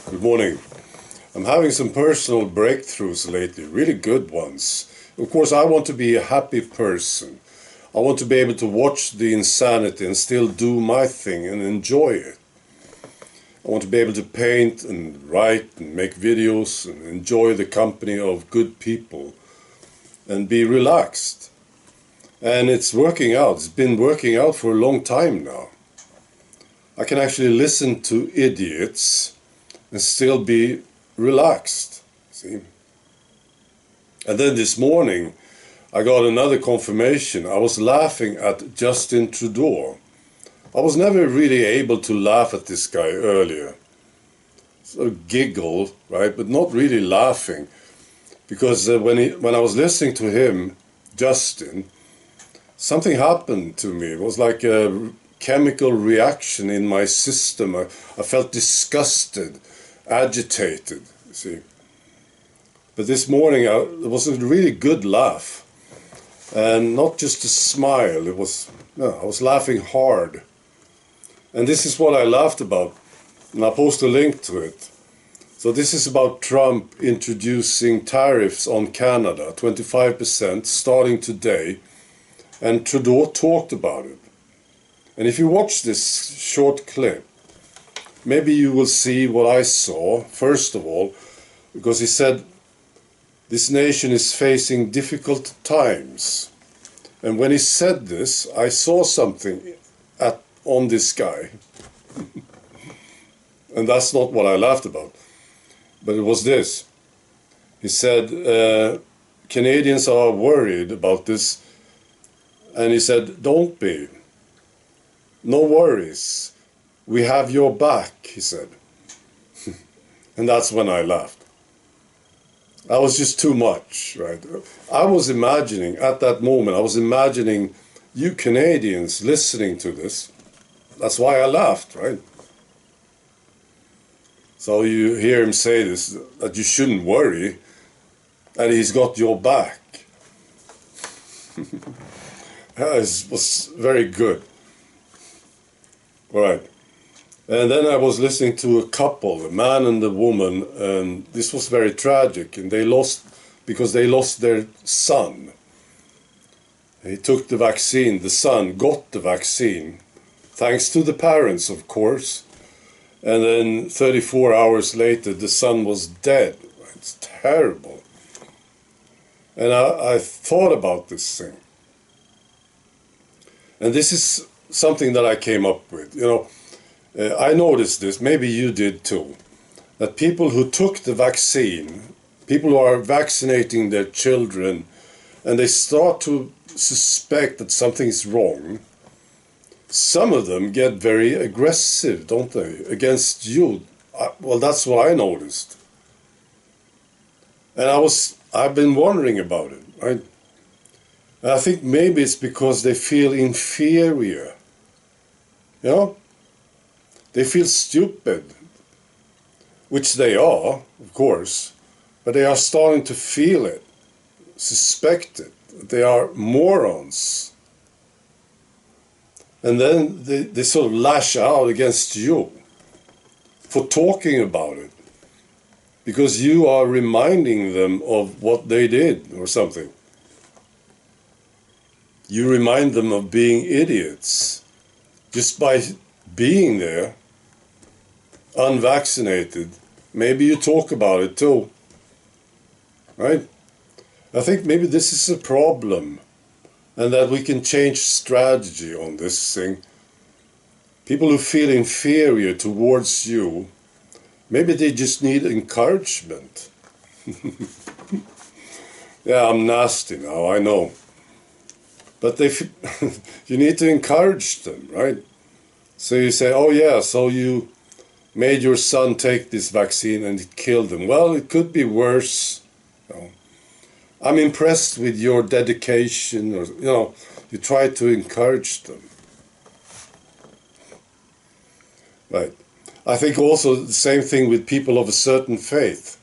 Good morning. I'm having some personal breakthroughs lately, really good ones. Of course, I want to be a happy person. I want to be able to watch the insanity and still do my thing and enjoy it. I want to be able to paint and write and make videos and enjoy the company of good people and be relaxed. And it's working out. It's been working out for a long time now. I can actually listen to idiots and still be relaxed, see? And then this morning, I got another confirmation. I was laughing at Justin Trudeau. I was never really able to laugh at this guy earlier. Sort of giggle, right, but not really laughing. Because when I was listening to him, Justin, something happened to me. It was like a chemical reaction in my system. I felt disgusted, agitated, you see. But this morning it was a really good laugh. And not just a smile, I was laughing hard. And this is what I laughed about. And I'll post a link to it. So this is about Trump introducing tariffs on Canada, 25%, starting today. And Trudeau talked about it. And if you watch this short clip, maybe you will see what I saw, first of all, because he said this nation is facing difficult times. And when he said this, I saw something on this guy. And that's not what I laughed about. But it was this. He said, Canadians are worried about this. And he said, don't be. No worries. We have your back, he said. And that's when I laughed. That was just too much, right? I was imagining, at that moment, you Canadians listening to this. That's why I laughed, right? So you hear him say this, that you shouldn't worry, and he's got your back. That was very good. All right. And then I was listening to a couple, a man and a woman, and this was very tragic. And they lost their son. He took the vaccine. The son got the vaccine, thanks to the parents, of course. And then 34 hours later, the son was dead. It's terrible. And I thought about this thing. And this is something that I came up with. I noticed this, maybe you did too, that people who took the vaccine, people who are vaccinating their children, and they start to suspect that something's wrong, some of them get very aggressive, don't they, against you? Well, that's what I noticed. And I've been wondering about it, right? And I think maybe it's because they feel inferior, They feel stupid, which they are, of course, but they are starting to feel it, suspect it. They are morons. And then they sort of lash out against you for talking about it, because you are reminding them of what they did or something. You remind them of being idiots just by being there, unvaccinated. Maybe you talk about it too, right? I think maybe this is a problem, and that we can change strategy on this thing. People who feel inferior towards you, maybe they just need encouragement. Yeah, I'm nasty now, I know. But you need to encourage them, right? So you say, oh yeah, so you made your son take this vaccine and it killed him. Well, it could be worse. I'm impressed with your dedication, or you try to encourage them. Right. I think also the same thing with people of a certain faith.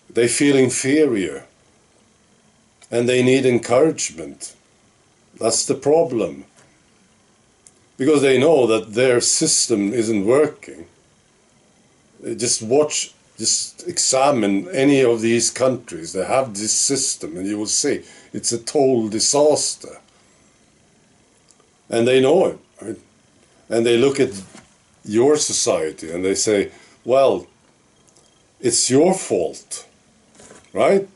They feel inferior and they need encouragement. That's the problem. Because they know that their system isn't working. Just watch, just examine any of these countries that have this system, and you will see it's a total disaster. And they know it, right? And they look at your society and they say, well, it's your fault, right?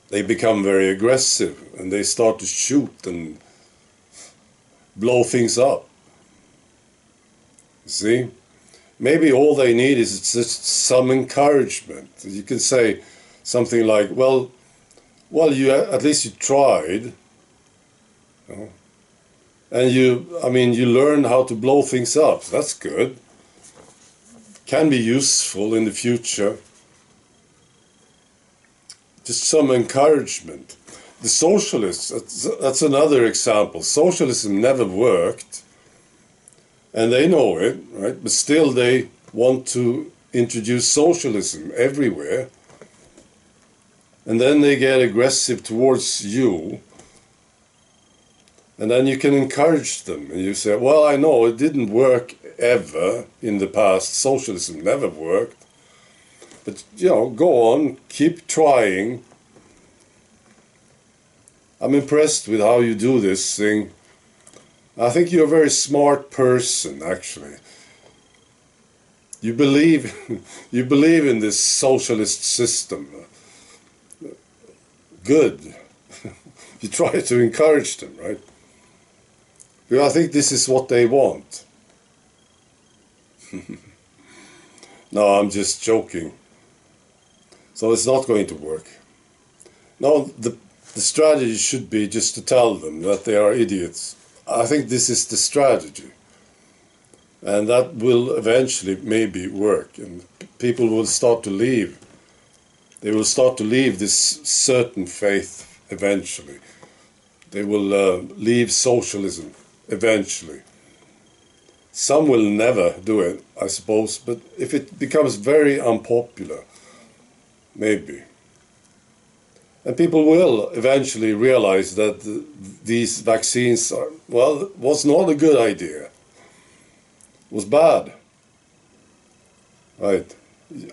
They become very aggressive and they start to shoot and blow things up. See? Maybe all they need is just some encouragement. You can say something like, well, you at least you tried, you know? And you learn how to blow things up. So that's good. Can be useful in the future. Just some encouragement. The socialists, that's another example. Socialism never worked. And they know it, right? But still they want to introduce socialism everywhere. And then they get aggressive towards you. And then you can encourage them. And you say, well, I know it didn't work ever in the past. Socialism never worked. But, go on, keep trying. I'm impressed with how you do this thing. I think you're a very smart person, actually. You believe in this socialist system. Good. You try to encourage them, right? Because I think this is what they want. No, I'm just joking. So it's not going to work. No, the strategy should be just to tell them that they are idiots. I think this is the strategy. And that will eventually maybe work. And people will start to leave. They will start to leave this certain faith eventually. They will leave socialism eventually. Some will never do it, I suppose. But if it becomes very unpopular, maybe. And people will eventually realize that these vaccines was not a good idea. It was bad. Right.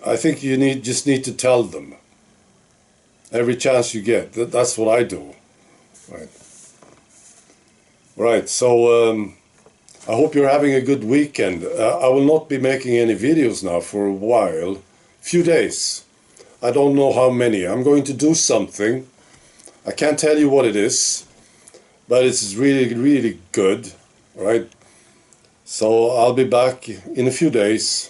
I think you just need to tell them. Every chance you get. That's what I do. Right. Right, so I hope you're having a good weekend. I will not be making any videos now for a while. Few days. I don't know how many. I'm going to do something. I can't tell you what it is, but it's really, really good, right? So I'll be back in a few days,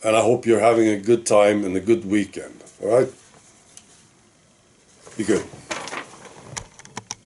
and I hope you're having a good time and a good weekend, all right? Be good.